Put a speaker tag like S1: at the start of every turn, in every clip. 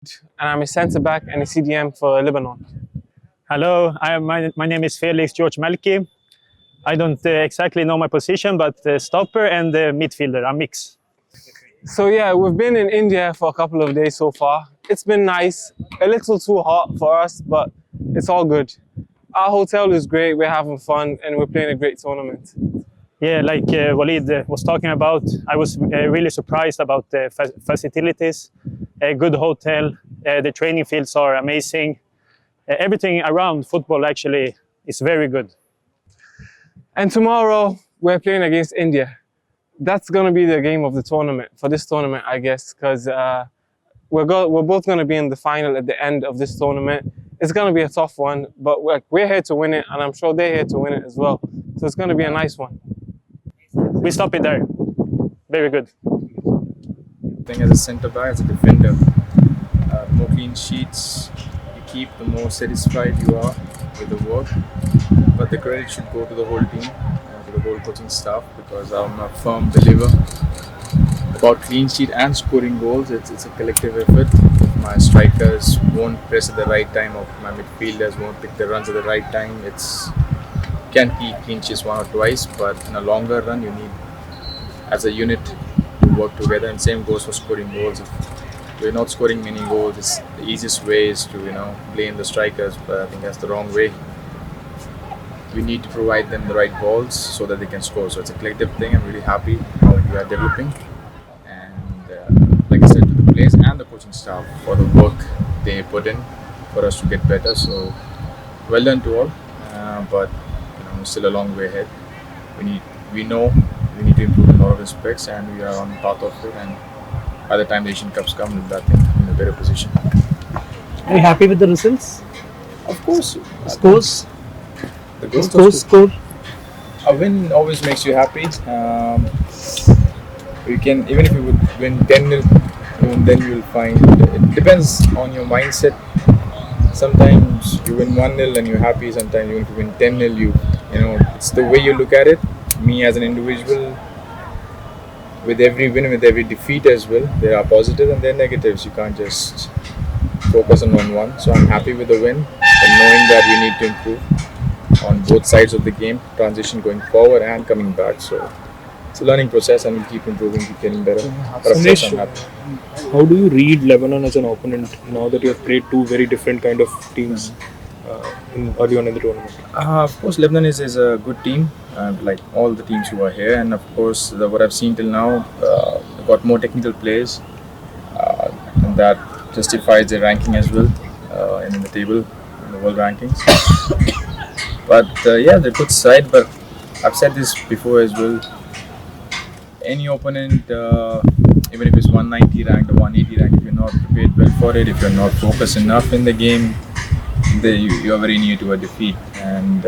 S1: and I'm a centre back and a CDM for Lebanon.
S2: Hello, my name is Felix George Malki. I don't exactly know my position, but stopper and midfielder, a mix.
S1: So yeah, we've been in India for a couple of days so far. It's been nice, a little too hot for us, but it's all good. Our hotel is great, we're having fun, and we're playing a great tournament.
S2: Yeah, like Walid was talking about, I was really surprised about the facilities, a good hotel, the training fields are amazing. Everything around football actually is very good.
S1: And tomorrow, we're playing against India. That's going to be the game of the tournament, for this tournament, I guess, because we're both going to be in the final at the end of this tournament. It's going to be a tough one, but we're here to win it, and I'm sure they're here to win it as well. So it's going to be a nice one.
S2: We stop it there. Very good.
S3: I think as a centre back, as a defender, the more clean sheets you keep, the more satisfied you are with the work. But the credit should go to the whole team, to the whole coaching staff, because I'm a firm believer about clean sheet and scoring goals. It's a collective effort. If my strikers won't press at the right time, or my midfielders won't pick the runs at the right time, can keep clean sheets one or twice, but in a longer run you need as a unit to work together, and same goes for scoring goals. If we're not scoring many goals, the easiest way is to blame the strikers, but I think that's the wrong way. We need to provide them the right balls so that they can score. So it's a collective thing. I'm really happy how we are developing, and like I said, to the players and the coaching staff for the work they put in for us to get better. So well done to all, but still a long way ahead. We know we need to improve in a lot of respects, and we are on the path of it. And by the time the Asian Cups come, we'll be in a better position.
S4: Are you happy with the results?
S3: Of course.
S4: Scores?
S3: The goal
S4: Score?
S3: A win always makes you happy. You can, even if you would win 10-0, then you'll find it depends on your mindset. Sometimes you win 1-0 and you're happy. Sometimes you want to win 10-0. It's the way you look at it. Me as an individual, with every win, with every defeat as well, there are positives and there are negatives. You can't just focus on one. So I'm happy with the win, and knowing that we need to improve on both sides of the game, transition going forward and coming back. So it's a learning process, and we'll keep improving, keep getting better. But of course, I'm happy.
S4: How do you read Lebanon as an opponent now that you have played two very different kind of teams early on in the tournament?
S3: Of course, Lebanon is a good team, like all the teams who are here, and of course, what I've seen till now, they've got more technical players, and that justifies their ranking as well in the table, in the world rankings. But yeah, they're a good side. But I've said this before as well. Any opponent, even if it's 190 ranked or 180 ranked, if you're not prepared well for it, if you're not focused enough in the game, you are very near to a defeat. And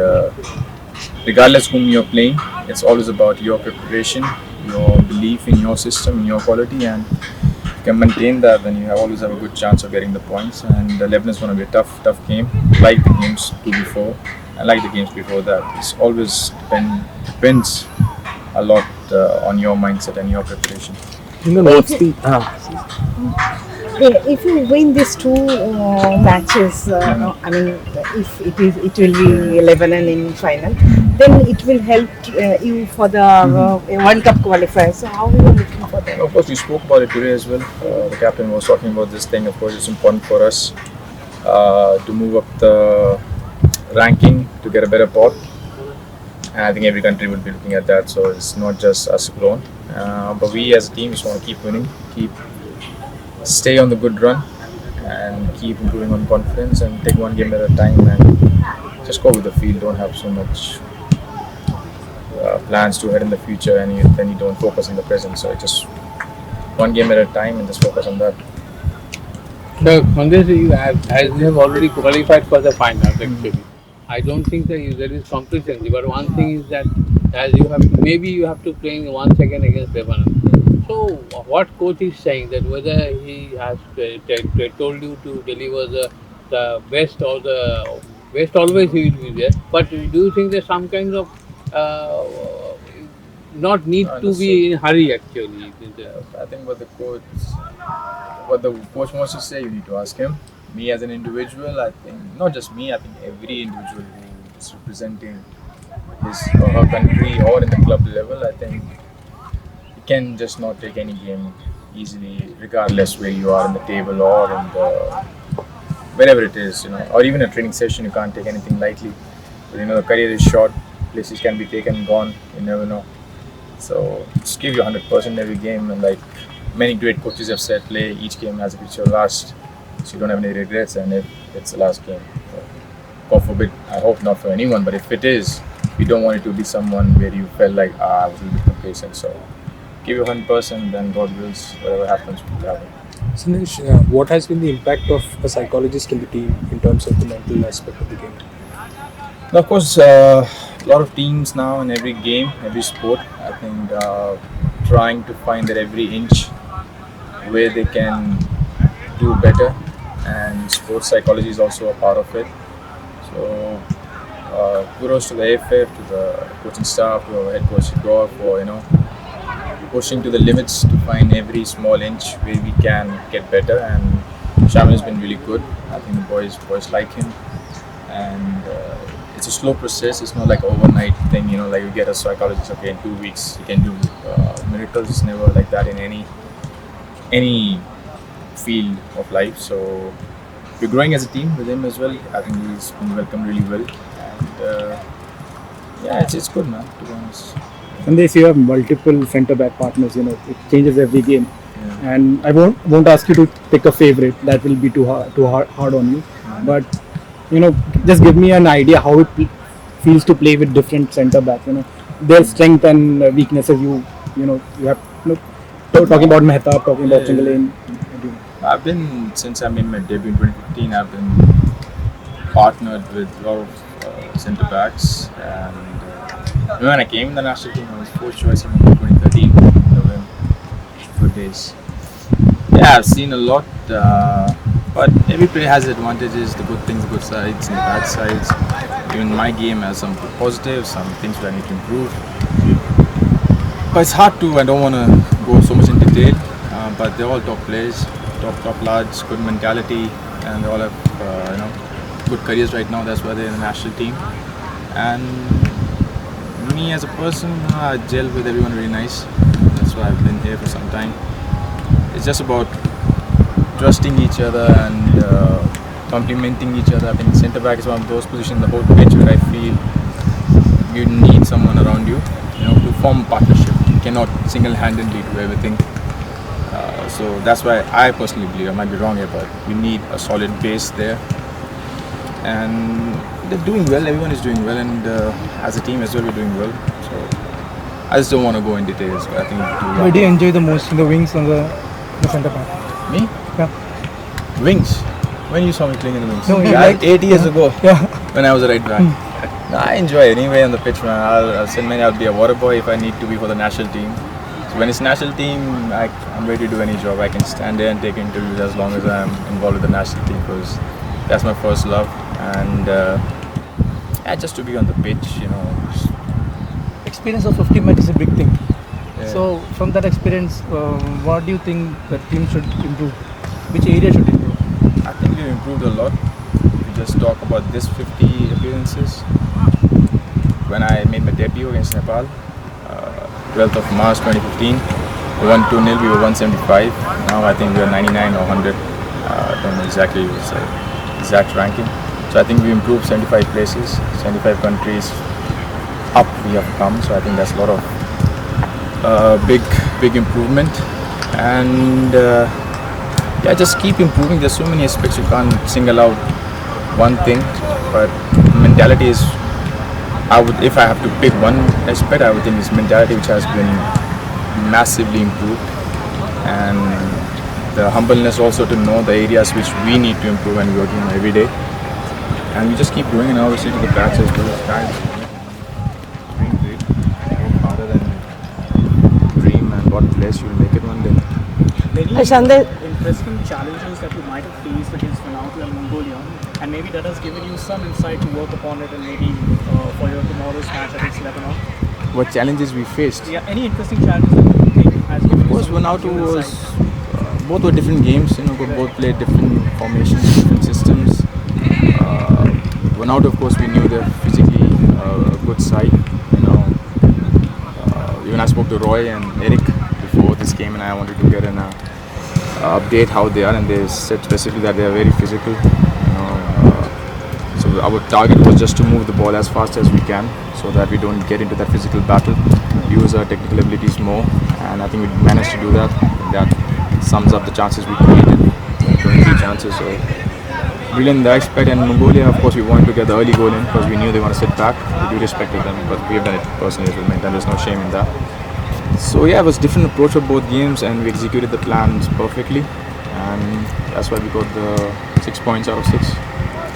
S3: regardless whom you're playing, it's always about your preparation, your belief in your system, in your quality, and if you can maintain that, then you always have a good chance of getting the points. And Lebanon is going to be a tough game, like the games before, and like the games before that. It's always depends a lot on your mindset and your preparation.
S5: If you win these two matches, I mean, if it will be Lebanon in final, then it will help you for the World Cup qualifiers. So how are you looking for that?
S3: Of course, we spoke about it today as well. The captain was talking about this thing. Of course, it's important for us to move up the ranking to get a better pot. And I think every country would be looking at that. So it's not just us alone. But we as a team just want to keep winning, stay on the good run, and keep improving on confidence, and take one game at a time, and just go with the field. Don't have so much plans to head in the future, and then you don't focus on the present. So just one game at a time, and just focus on that.
S6: So, Mandesh, as you have already qualified for the final, actually, I don't think that there is complacency. But one thing is that as you have to play in 1 second against Lebanon. So, what coach is saying that whether he has told you to deliver the best or the best, always he will be there. But do you think there's some kind of not need to be in hurry actually.
S3: I think what the coach wants to say, you need to ask him. Me as an individual, I think not just me. I think every individual who is representing his or her country or in the club level, I think you can just not take any game easily, regardless where you are in the table or in the wherever it is, or even a training session. You can't take anything lightly. But, the career is short. Places can be taken, gone. You never know. So just give you 100% every game, and like many great coaches have said, play each game as if it's your last, so you don't have any regrets. And if it's the last game, God forbid, I hope not for anyone, but if it is, you don't want it to be someone where you felt like I was a little bit complacent. So give you 100%, then God wills, whatever happens will happen.
S4: Sandesh, what has been the impact of a psychologist in the team in terms of the mental aspect of the game?
S3: Now, of course, a lot of teams now in every game, every sport, I think trying to find that every inch where they can do better, and sports psychology is also a part of it. So kudos to the AFF, to the coaching staff, to our head coach Igor for pushing to the limits to find every small inch where we can get better. And Shaman has been really good. I think the boys like him, and it's a slow process. It's not like overnight thing, like you get a psychologist, okay, in 2 weeks you can do miracles. It's never like that in any field of life. So we're growing as a team with him as well. I think he's been welcomed really well, and yeah, it's good, man, to be honest.
S7: And if you have multiple centre back partners, it changes every game.
S3: Yeah.
S7: And I won't ask you to pick a favorite. That will be too hard on you. But just give me an idea how it feels to play with different centre backs. Their strength and weaknesses. You have talking about Mehta, talking about Chamberlain.
S3: I've been, since I made my debut in 2015, I've been partnered with a lot of centre backs, and when I came in the national team, I was fourth choice in 2013. Good days. Yeah, I've seen a lot, but every player has advantages, the good things, the good sides, and the bad sides. Even my game has some positives, some things where I need to improve. But it's hard to, I don't want to go so much in detail, but they're all top players, top lads, good mentality, and they all have good careers right now. That's why they're in the national team. And me as a person, I gel with everyone really nice. That's why I've been here for some time. It's just about trusting each other and complementing each other. I think centre back is one of those positions in the whole pitch where I feel you need someone around you, to form a partnership. You cannot single-handedly do everything. So that's why I personally believe, I might be wrong here, but we need a solid base there. And they're doing well, everyone is doing well, and as a team as well, we're doing well. So I just don't want to go in details, but I think
S7: Where do you enjoy the most, in the wings or the centre back?
S3: Me?
S7: Yeah.
S3: Wings? When you saw me playing in the wings?
S7: No,
S3: yeah, 8 years ago,
S7: Yeah.
S3: when I was a right back. No, I enjoy it anyway on the pitch, man. I'll send many, I'll be a water boy if I need to be for the national team. So when it's national team, I'm ready to do any job. I can stand there and take interviews as long as I'm involved with the national team, because that's my first love. And just to be on the pitch,
S7: Experience of 50 matches is a big thing.
S3: Yeah.
S7: So from that experience, what do you think the team should improve? Which area should improve?
S3: I think we've improved a lot. If we just talk about this 50 appearances, when I made my debut against Nepal, 12th of March 2015, we won 2-0, we were 175. Now I think we are 99 or 100. I don't know exactly the exact ranking. So I think we improved 75 places, 75 countries up we have come. So I think that's a lot of big improvement. And just keep improving. There's so many aspects, you can't single out one thing, but mentality is, if I have to pick one aspect, I would think it's mentality, which has been massively improved, and the humbleness also to know the areas which we need to improve and working on every day. And we just keep going, and obviously to the backs as well. Guys, doing great. Work harder than dream, and God bless, you'll make it one day.
S8: Any interesting challenges that you might have faced against Vanuatu and Mongolia, and maybe that has given you some insight to work upon it, and maybe for your tomorrow's match against Lebanon?
S3: what challenges we faced.
S8: Yeah, any interesting challenges that you think has given
S3: Of course, Vanuatu was both were different games. Both played different formations, different systems. Vanuatu, of course, we knew they're physically a good side. Even I spoke to Roy and Eric before this game, and I wanted to get an update how they are, and they said specifically that they are very physical. So our target was just to move the ball as fast as we can, so that we don't get into that physical battle, use our technical abilities more, and I think we managed to do that. That sums up the chances we created, 23 chances. So brilliant in that aspect. And Mongolia, of course, we wanted to get the early goal in because we knew they want to sit back. We do respect them, but we have done it personally as well, and there's no shame in that. So yeah, it was a different approach for both games, and we executed the plans perfectly, and that's why we got the 6 points out of 6.